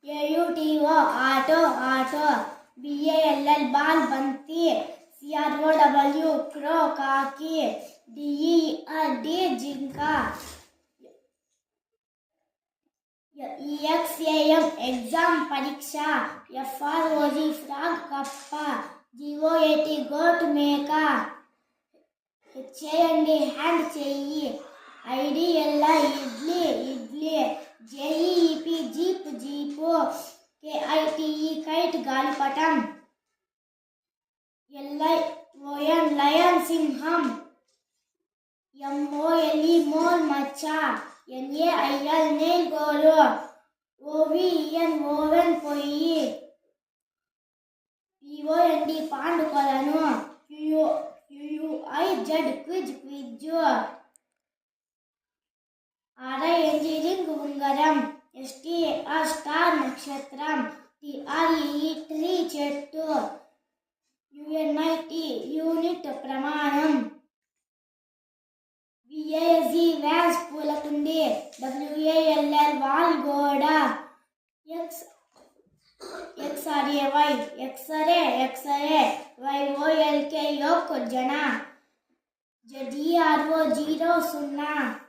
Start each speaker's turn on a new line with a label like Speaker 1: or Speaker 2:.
Speaker 1: AUTO auto BALL ball బంతి CROW క్రో కాకి DER జింక EXAM ఎగ్జామ్ పరీక్ష FROG ఫ్రాగ్ కప్ప GOAT గోట్ మేక చేయండి హ్యాండ్ చెయ్యి IDLI idli JEEP jeep KITE kite గాలిపటం LION లయన్ సింహం MOLE మోల్ మచ్చ NAIL నెయిల్ గోలు OVEN ఓవెన్ పొయ్యి POND పాండు కొలను QUIZ క్విజ్ RING ఉంగరం STAR స్టార్ నక్షత్రం TREE ట్రీ చెట్టు UNIT యూనిట్ ప్రమాణం VAS వ్యాస్ పూలకుండి WALL వాల్ గోడ XRAY ఎక్సరే YOLK యొక్క జన ZERO 0